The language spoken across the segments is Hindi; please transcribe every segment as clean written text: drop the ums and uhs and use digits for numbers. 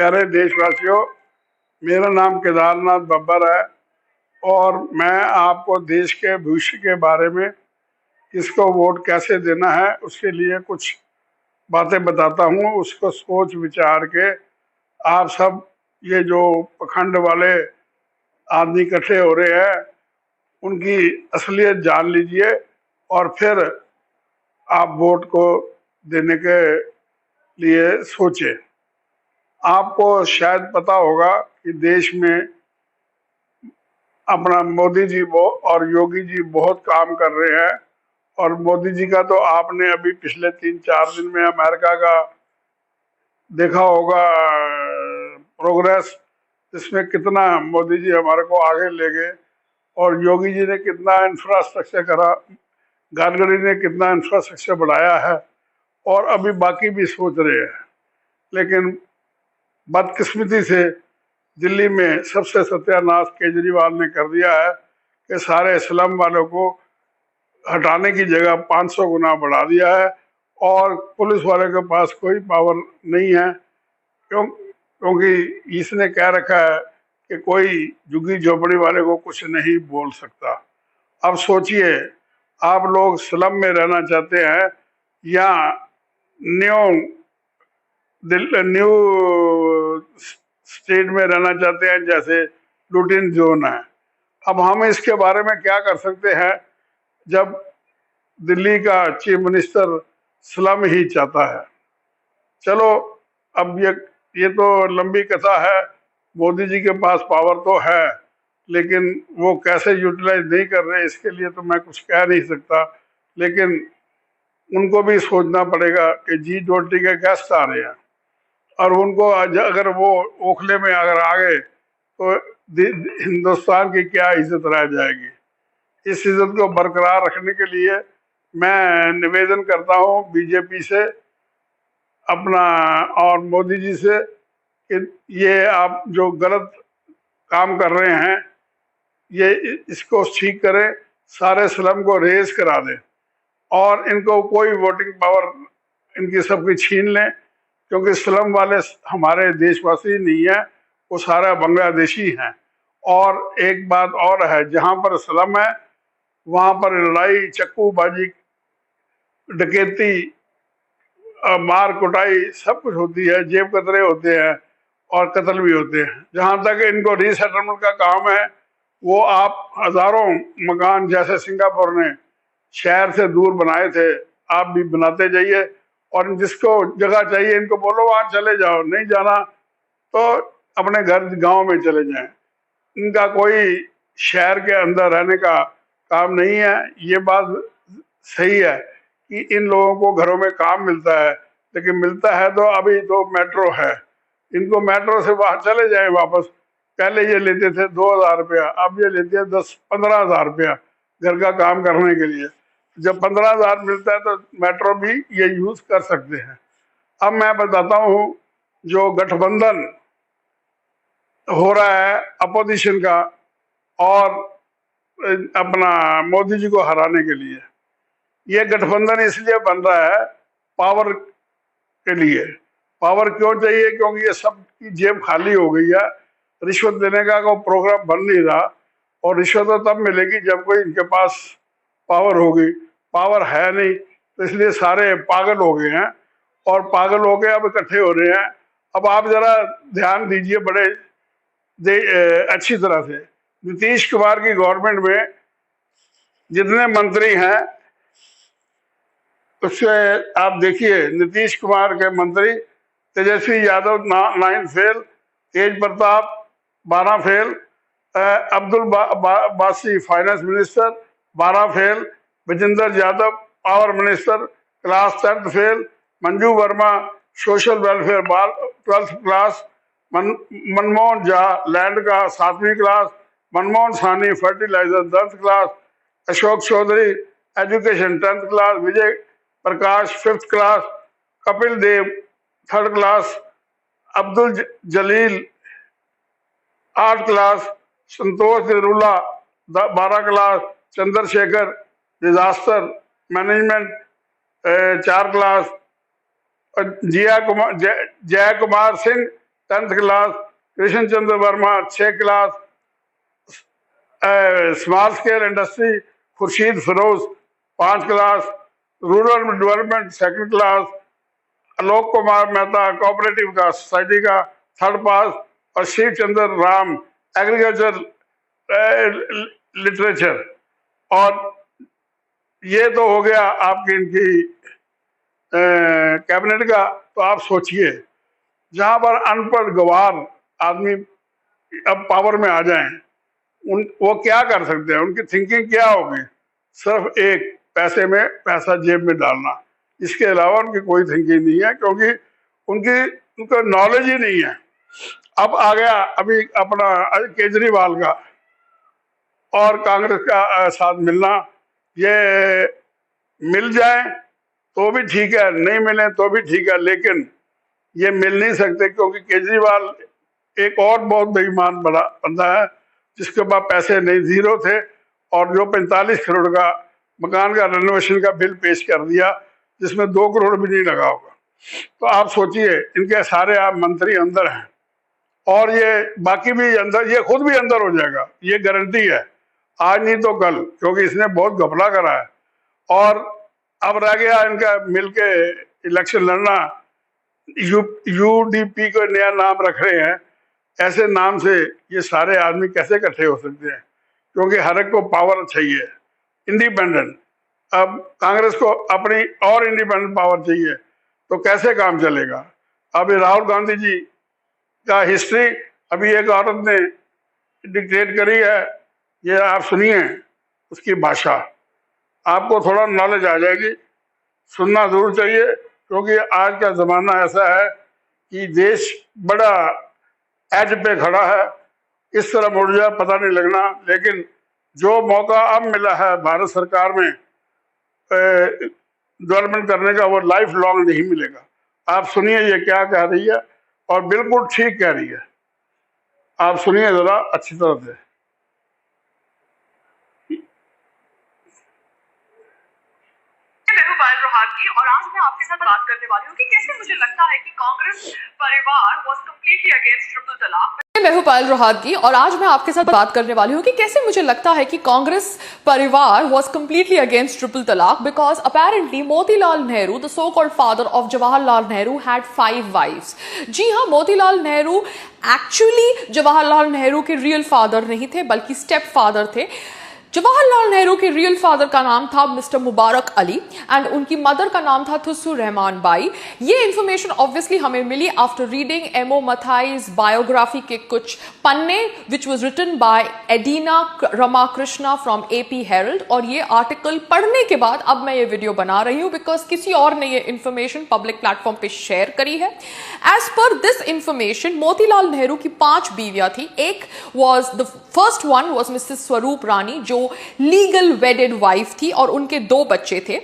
प्यारे देशवासियों, मेरा नाम केदारनाथ बब्बर है और मैं आपको देश के भविष्य के बारे में किसको वोट कैसे देना है उसके लिए कुछ बातें बताता हूँ। उसको सोच विचार के आप सब ये जो पखंड वाले आदमी इकट्ठे हो रहे हैं उनकी असलियत जान लीजिए और फिर आप वोट को देने के लिए सोचें। आपको शायद पता होगा कि देश में अपना मोदी जी वो और योगी जी बहुत काम कर रहे हैं। और मोदी जी का तो आपने अभी पिछले 3-4 दिन में अमेरिका का देखा होगा प्रोग्रेस, इसमें कितना मोदी जी हमारे को आगे ले गए। और योगी जी ने कितना इंफ्रास्ट्रक्चर करा, गडकरी ने कितना इंफ्रास्ट्रक्चर बढ़ाया है और अभी बाकी भी सोच रहे हैं। लेकिन बदकिस्मती से दिल्ली में सबसे सत्यानाश केजरीवाल ने कर दिया है कि सारे स्लम वालों को हटाने की जगह 500 गुना बढ़ा दिया है और पुलिस वाले के पास कोई पावर नहीं है। क्योंकि इसने कह रखा है कि कोई झुग्गी झोपड़ी वाले को कुछ नहीं बोल सकता। अब सोचिए, आप लोग स्लम में रहना चाहते हैं या न्यू स्टेट में रहना चाहते हैं जैसे लुटिन जोन है। अब हम इसके बारे में क्या कर सकते हैं जब दिल्ली का चीफ मिनिस्टर स्लम ही चाहता है। चलो, अब ये तो लंबी कथा है। मोदी जी के पास पावर तो है लेकिन वो कैसे यूटिलाइज नहीं कर रहे इसके लिए तो मैं कुछ कह नहीं सकता। लेकिन उनको भी सोचना पड़ेगा कि G20 के गेस्ट आ रहे हैं और उनको अगर वो ओखले में अगर आ गए तो हिंदुस्तान की क्या इज्जत रह जाएगी। इस इज्जत को बरकरार रखने के लिए मैं निवेदन करता हूँ बीजेपी से अपना और मोदी जी से कि ये आप जो गलत काम कर रहे हैं ये इसको ठीक करें, सारे स्लम को रेज करा दें और इनको कोई वोटिंग पावर इनकी सबकी छीन लें। क्योंकि स्लम वाले हमारे देशवासी नहीं है, वो सारा बांग्लादेशी हैं। और एक बात और है, जहाँ पर स्लम है वहाँ पर लड़ाई, चक्कूबाजी, डकैती, मार कुटाई सब कुछ होती है, जेब कतरे होते हैं और कत्ल भी होते हैं। जहाँ तक इनको रीसेटलमेंट का काम है वो आप हजारों मकान जैसे सिंगापुर ने शहर से दूर बनाए थे, आप भी बनाते जाइए और जिसको जगह चाहिए इनको बोलो वहाँ चले जाओ, नहीं जाना तो अपने घर गांव में चले जाएं। इनका कोई शहर के अंदर रहने का काम नहीं है। ये बात सही है कि इन लोगों को घरों में काम मिलता है, लेकिन मिलता है तो अभी तो मेट्रो है, इनको मेट्रो से बाहर चले जाए वापस। पहले ये लेते थे 2,000 रुपया, अब ये लेते हैं 10-15,000 रुपया घर का काम करने के लिए। जब 15,000 मिलता है तो मेट्रो भी ये यूज कर सकते हैं। अब मैं बताता हूँ जो गठबंधन हो रहा है अपोजिशन का और अपना मोदी जी को हराने के लिए, ये गठबंधन इसलिए बन रहा है पावर के लिए। पावर क्यों चाहिए? क्योंकि ये सब की जेब खाली हो गई है, रिश्वत देने का कोई प्रोग्राम बन नहीं रहा और रिश्वत तो तब मिलेगी जब कोई इनके पास पावर होगी। पावर है नहीं तो इसलिए सारे पागल हो गए हैं और पागल हो गए अब इकट्ठे हो रहे हैं। अब आप जरा ध्यान दीजिए बड़े अच्छी तरह से। नीतीश कुमार की गवर्नमेंट में जितने मंत्री हैं उससे आप देखिए, नीतीश कुमार के मंत्री Tejashwi Yadav 9 fail, Tej Pratap 12 fail, Abdul Basi finance minister 12 fail, Vijendra Yadav power minister class 10th fail, Manju Verma social welfare 12th class, Manmohan Jha land का 7वीं class, Manmohan Sahani fertilizer 10th class, Ashok Choudhary education 10th class, Vijay Prakash 5th class, Kapil Dev 3rd class, Abdul Jalil 8 class, Santosh Nirula 12 class, Chandrashekhar disaster management 4 class, Jai Kumar Singh 10th class, Krishna Chandra Verma 6 class, small scale industry Khurshid Firoz 5 class, rural development 2nd class, Alok Kumar Mehta cooperative का सोसाइटी का 3rd पास, और शिव चंद्र राम एग्रीकल्चर लिटरेचर। और ये तो हो गया आपकी इनकी कैबिनेट का। तो आप सोचिए, जहां पर अनपढ़ गवार आदमी अब पावर में आ जाएं, वो क्या कर सकते हैं? उनकी थिंकिंग क्या होगी? सिर्फ एक पैसे में पैसा जेब में डालना, इसके अलावा उनकी कोई थिंकिंग नहीं है, क्योंकि उनको नॉलेज ही नहीं है। अब आ गया अभी अपना केजरीवाल का और कांग्रेस का साथ मिलना। ये मिल जाए तो भी ठीक है, नहीं मिले तो भी ठीक है, लेकिन ये मिल नहीं सकते, क्योंकि केजरीवाल एक और बहुत बेईमान बड़ा बंदा है जिसके पास पैसे नहीं, जीरो थे, और जो 45 करोड़ का मकान का रेनोवेशन का बिल पेश कर दिया जिसमें 2 करोड़ भी नहीं लगा होगा। तो आप सोचिए, इनके सारे आप मंत्री अंदर हैं और ये बाकी भी अंदर, ये खुद भी अंदर हो जाएगा, ये गारंटी है, आज नहीं तो कल, क्योंकि इसने बहुत घपला करा है। और अब रह गया इनका मिलके इलेक्शन लड़ना। यूडीपी को नया नाम रख रहे हैं, ऐसे नाम से ये सारे आदमी कैसे इकट्ठे हो सकते हैं? क्योंकि हर एक को पावर चाहिए, इंडिपेंडेंट। अब कांग्रेस को अपनी और इंडिपेंडेंट पावर चाहिए, तो कैसे काम चलेगा? अभी राहुल गांधी जी का हिस्ट्री अभी एक औरत ने डिक्टेट करी है, ये आप सुनिए उसकी भाषा, आपको थोड़ा नॉलेज आ जाएगी। सुनना जरूर चाहिए, क्योंकि आज का जमाना ऐसा है कि देश बड़ा एज पे खड़ा है, इस तरह मुड़ जाए पता नहीं लगना। लेकिन जो मौका अब मिला है भारत सरकार में डेवलपमेंट करने का, वो लाइफ लॉन्ग नहीं मिलेगा। आप सुनिए ये क्या कह रही है, और बिल्कुल ठीक कह रही है। आप सुनिए जरा अच्छी तरह से। और आज मैं आपके साथ बात करने वाली हूँ कि कैसे मुझे लगता है कि कांग्रेस परिवार was completely against ट्रिपल तलाक। मैं हूं पायल रोहातगी और आज मैं आपके साथ बात करने वाली हूँ कि कैसे मुझे लगता है कि कांग्रेस परिवार was completely against ट्रिपल तलाक because apparently Motilal Nehru, the so-called father of Jawaharlal Nehru, had 5 wives। जी हाँ, मोतीलाल नेहरू एक्चुअली जवाहरलाल नेहरू के रियल फादर नहीं थे, बल्कि स्टेप फादर थे। जवाहरलाल नेहरू के रियल फादर का नाम था मिस्टर मुबारक अली एंड उनकी मदर का नाम था थुस्सू रहमान बाई। ये इंफॉर्मेशन ऑब्वियसली हमें मिली after reading MO Mathai's biography के कुछ पन्ने which was written by Edina Ramakrishna from AP Herald. और ये आर्टिकल पढ़ने के बाद अब मैं ये वीडियो बना रही हूं बिकॉज किसी और ने ये इंफॉर्मेशन पब्लिक प्लेटफॉर्म पे शेयर करी है। As per this information Motilal Nehru की 5 बीवियां थी। एक was the first one was Mrs Swaroop रानी जो लीगल वेडेड वाइफ थी और उनके 2 बच्चे थे।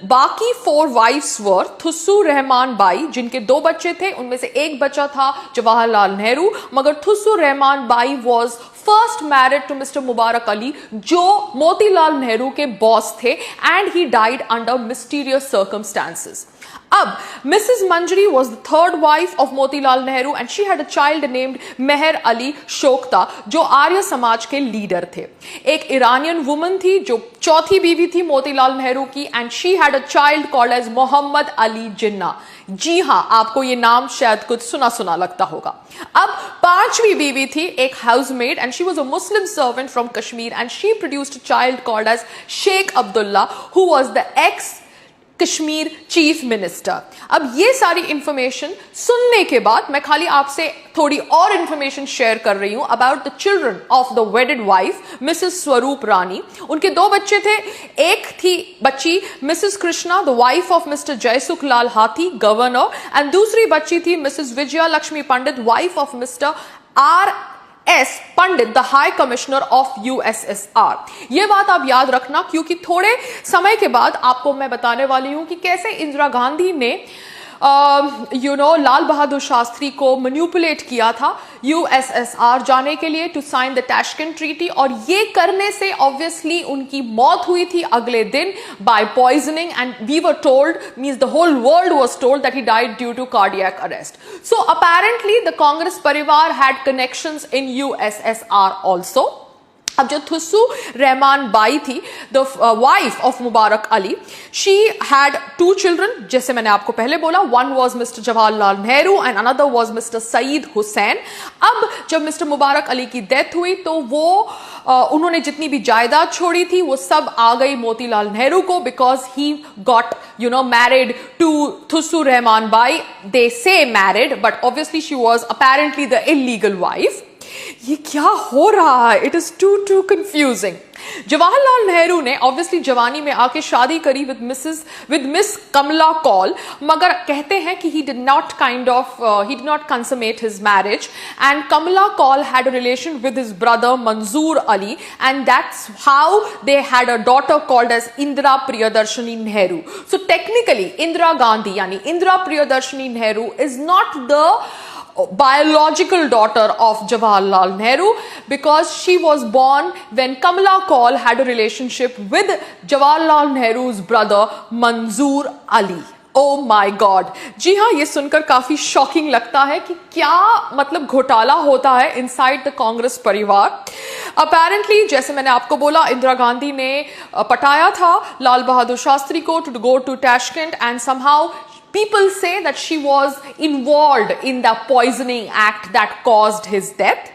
बाकी 4 वाइफ्स वर थुस्सू रहमान बाई जिनके 2 बच्चे थे, उनमें से एक बच्चा था जवाहरलाल नेहरू, मगर Thussu Rahman Bai was first married to mister Mubarak Ali जो मोतीलाल नेहरू के बॉस थे and he died under mysterious circumstances. अब Mrs. Manjari was the 3rd wife of Motilal Nehru and she had a child named Mehar Ali Shokta जो आर्य समाज के लीडर थे। एक इरानियन वुमन थी जो 4थी बीवी थी मोतीलाल नेहरू की and she had a child called as Mohammad Ali Jinnah. जी हाँ, आपको ये नाम शायद कुछ सुना सुना लगता होगा। अब 5वीं बीवी थी एक housemaid and she was a Muslim servant from Kashmir and she produced a child called as Sheikh Abdullah who was the ex Kashmir chief minister. अब ये सारी इंफॉर्मेशन सुनने के बाद मैं खाली आपसे थोड़ी और इंफॉर्मेशन शेयर कर रही हूं about the children of the wedded wife missus Swaroop Rani. उनके 2 बच्चे थे। एक थी बच्ची missus Krishna the wife of mister Jaisukh Lal Hathi governor and दूसरी बच्ची थी missus Vijaya Lakshmi Pandit wife of mister R.S. Pandit the high commissioner of USSR। यह बात आप याद रखना क्योंकि थोड़े समय के बाद आपको मैं बताने वाली हूं कि कैसे इंदिरा गांधी ने लाल बहादुर शास्त्री को मैनिपुलेट किया था यूएसएसआर जाने के लिए to sign the Tashkent treaty, और ये करने से ऑब्वियसली उनकी मौत हुई थी अगले दिन by poisoning, and we were told, means the whole world was told that he died due to cardiac arrest. So apparently the Congress parivar had connections in USSR also. अब जो थुस्सू रहमान बाई थी, the wife of Mubarak Ali, she had 2 children, जैसे मैंने आपको पहले बोला. One was mister Jawaharlal Nehru and another was mister Saeed Hussain. अब जब मिस्टर मुबारक अली की डेथ हुई तो वो उन्होंने जितनी भी जायदाद छोड़ी थी वो सब आ गई मोतीलाल नेहरू को, because he got married to Thussu Rahman Bai. They say married, but obviously she was apparently the illegal wife. ये क्या हो रहा है? It is too confusing. Jawaharlal Nehru ने ऑब्वियसली जवानी में आके शादी करी विद मिस कमला कौल, मगर कहते हैं कि he did not consummate his marriage, and Kamala Kaul had a relation with his brother Manzoor Ali, and that's how they had a daughter called as Indira Priyadarshini Nehru. So technically Indira Gandhi yani Indira Priyadarshini Nehru is not the biological daughter of Jawaharlal Nehru, because she was born when Kamala Kaul had a relationship with Jawaharlal Nehru's brother Manzoor Ali. Oh my God! जी हाँ, ये सुनकर काफी शॉकिंग लगता है कि क्या मतलब घोटाला होता है इनसाइड द कांग्रेस परिवार. अपेरेंटली जैसे मैंने आपको बोला, इंदिरा गांधी ने पटाया था लाल बहादुर शास्त्री को to go to Tashkent, and somehow people say that she was involved in the poisoning act that caused his death.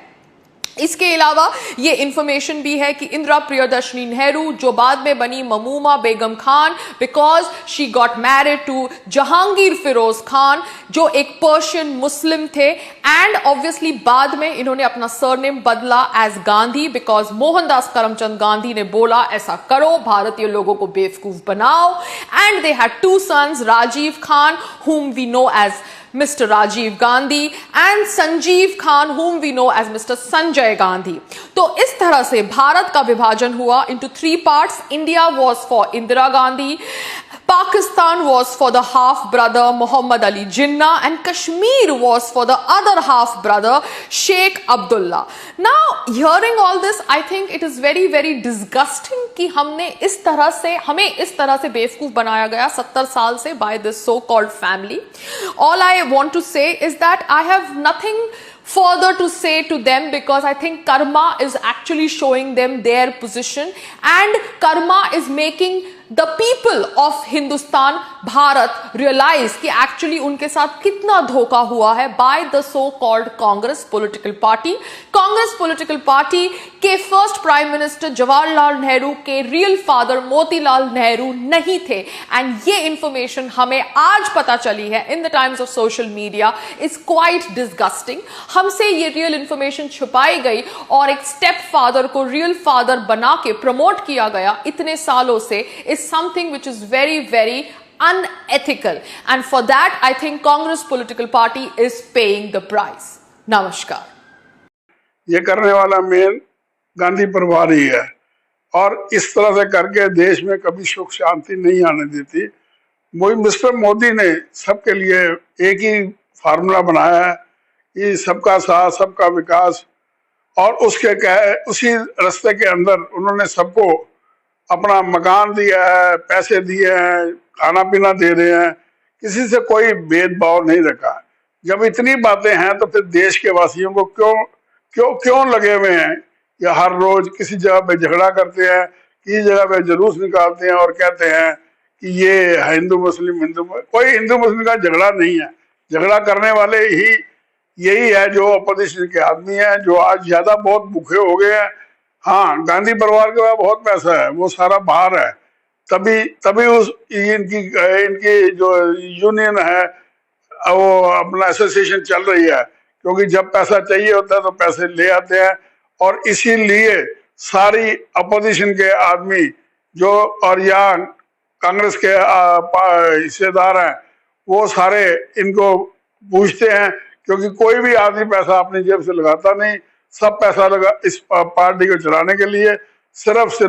इसके अलावा ये इंफॉर्मेशन भी है कि इंदिरा प्रियदर्शनी नेहरू, जो बाद में बनी Mamuma Begum Khan, because she got married to Jahangir Firoz Khan, जो एक पर्शियन मुस्लिम थे, एंड ऑब्वियसली बाद में इन्होंने अपना सरनेम बदला एज गांधी, बिकॉज मोहनदास करमचंद गांधी ने बोला ऐसा करो, भारतीय लोगों को बेवकूफ बनाओ. And they had 2 sons, Rajiv Khan, whom we know as Mr. Rajiv Gandhi, and Sanjeev Khan, whom we know as Mr. Sanjay Gandhi. तो इस तरह से भारत का विभाजन हुआ into 3 parts. India was for Indira Gandhi, Pakistan was for the half brother Muhammad Ali Jinnah, and Kashmir was for the other half brother Sheikh Abdullah. Now hearing all this, I think it is very very disgusting कि हमें इस तरह से बेवकूफ बनाया गया 70 साल से by this so called family. All I want to say is that I have nothing further to say to them, because I think karma is actually showing them their position, and karma is making the people of Hindustan, Bharat, realize कि actually उनके साथ कितना धोखा हुआ है by the so-called Congress political party. Congress political party के first Prime Minister Jawaharlal Nehru के real father मोतीलाल नेहरू नहीं थे, and ये information हमें आज पता चली है in the times of social media is quite disgusting. हमसे ये real information छुपाई गई और एक step father को real father बना के promote किया गया इतने सालों से is something which is very very unethical, and for that I think Congress political party is paying the price. नमस्कार. ये करने वाला मेन गांधी परिवार ही है, और इस तरह से करके देश में कभी सुख शांति नहीं आने देती. मिस्टर मोदी ने सबके लिए एक ही फार्मूला बनाया है कि सबका साथ सबका विकास, और उसी रास्ते के अंदर उन्होंने सबको अपना मकान दिया है, पैसे दिए हैं, खाना पीना दे रहे हैं, किसी से कोई भेदभाव नहीं रखा. जब इतनी बातें हैं तो फिर देश के वासियों को क्यों लगे हुए हैं या हर रोज किसी जगह पे झगड़ा करते हैं, किसी जगह पे जुलूस निकालते हैं और कहते हैं कि ये हिंदू मुस्लिम. कोई हिंदू मुस्लिम का झगड़ा नहीं है. झगड़ा करने वाले ही यही है जो अपोजिशन के आदमी हैं, जो आज ज्यादा बहुत भूखे हो गए हैं. हाँ, गांधी परिवार के पास बहुत पैसा है, वो सारा बाहर है, तभी इनकी जो यूनियन है वो अपना एसोसिएशन चल रही है, क्योंकि जब पैसा चाहिए होता है तो पैसे ले आते हैं. और इसीलिए सारी अपोजिशन के आदमी जो और या कांग्रेस के हिस्सेदार हैं वो सारे इनको पूछते हैं, क्योंकि कोई भी आदमी पैसा अपनी जेब से लगाता नहीं. सब पैसा लगा इस पार्टी को चलाने के लिए सिर्फ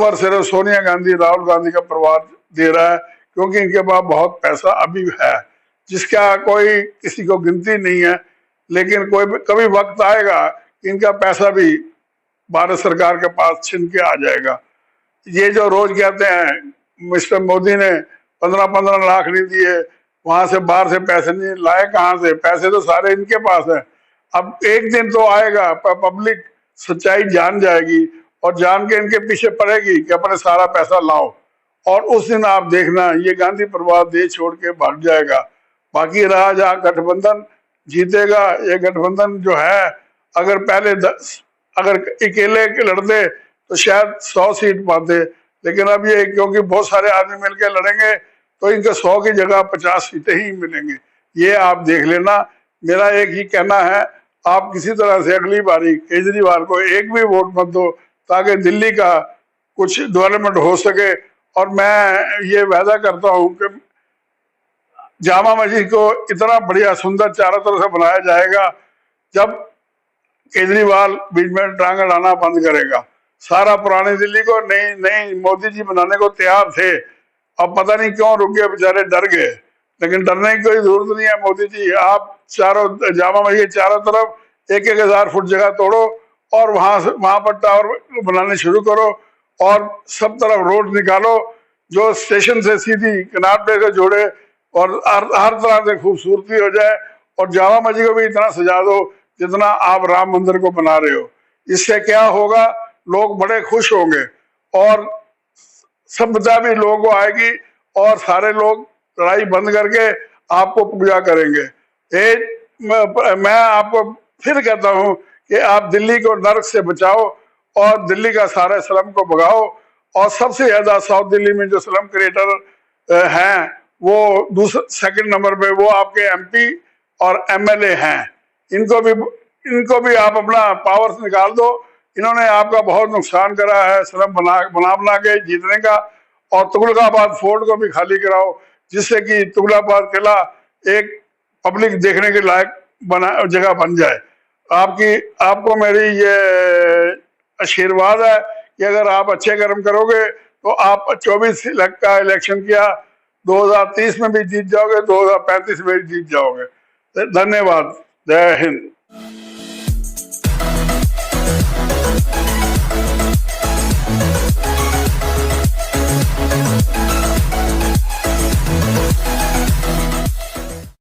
और सिर्फ सोनिया गांधी, राहुल गांधी का परिवार दे रहा है, क्योंकि इनके पास बहुत पैसा अभी है. जिसका कोई किसी को गिनती नहीं है। लेकिन कोई कभी वक्त आएगा कि इनका पैसा भी भारत सरकार के पास छिन के आ जाएगा। ये जो रोज कहते हैं मिस्टर मोदी ने 15-15 लाख नहीं दिए, वहां से बाहर से पैसे नहीं लाए, कहाँ से पैसे तो सारे इनके पास है। अब एक दिन तो आएगा पब्लिक सच्चाई जान जाएगी और जान के इनके पीछे पड़ेगी कि अपने सारा पैसा लाओ, और उस दिन आप देखना ये गांधी परिवार देश छोड़ के भाग जाएगा। बाकी रहा जहाँ गठबंधन जीतेगा, ये गठबंधन जो है अगर पहले अगर अकेले के लड़ते तो शायद 100 सीट पाते, लेकिन अब ये क्योंकि बहुत सारे आदमी मिलकर लड़ेंगे तो इनके 100 की जगह 50 सीटें ही मिलेंगी। ये आप देख लेना। मेरा एक ही कहना है, आप किसी तरह से अगली बारी केजरीवाल को एक भी वोट मत दो ताकि दिल्ली का कुछ डेवलपमेंट हो सके। और मैं ये वादा करता हूँ कि जामा मस्जिद को इतना बढ़िया सुंदर चारों तरफ से बनाया जाएगा, जब केजरीवाल बीच में टांग अड़ाना बंद करेगा। सारा पुरानी दिल्ली को नई नई मोदी जी बनाने को तैयार थे, अब पता नहीं क्यों रुक गए, बेचारे डर गए। लेकिन डरने की कोई जरूरत नहीं है मोदी जी, आप चारों जामा मस्जिद चारों तरफ 1,000 फुट जगह तोड़ो और वहां पर टावर बनाने शुरू करो और सब तरफ रोड निकालो जो स्टेशन से सीधी कनाट से जोड़े और हर तरह से खूबसूरती हो जाए। और जामा मस्जिद को भी इतना सजा दो जितना आप राम मंदिर को बना रहे हो। इससे क्या होगा, लोग बड़े खुश होंगे और सभ्यता भी लोगों को आएगी और सारे लोग लड़ाई बंद करके आपको पूजा करेंगे। मैं आपको फिर कहता हूं कि आप दिल्ली को नर्क से बचाओ और दिल्ली का सारे स्लम को भगाओ। और सबसे ज्यादा साउथ दिल्ली में जो स्लम क्रिएटर हैं वो सेकंड नंबर पे वो आपके एमपी और एमएलए हैं। इनको भी आप अपना पावर निकाल दो। इन्होंने आपका बहुत नुकसान करा है स्लम बना के जीतने का। और तुगलकाबाद फोर्ट को भी खाली कराओ जिससे कि तुगलकाबाद किला एक पब्लिक देखने के लायक जगह बन जाए। आपको मेरी ये आशीर्वाद है कि अगर आप अच्छे कर्म करोगे तो आप 24 लाख का इलेक्शन किया, 2030 में भी जीत जाओगे, 2035 में भी जीत जाओगे। धन्यवाद। जय हिंद।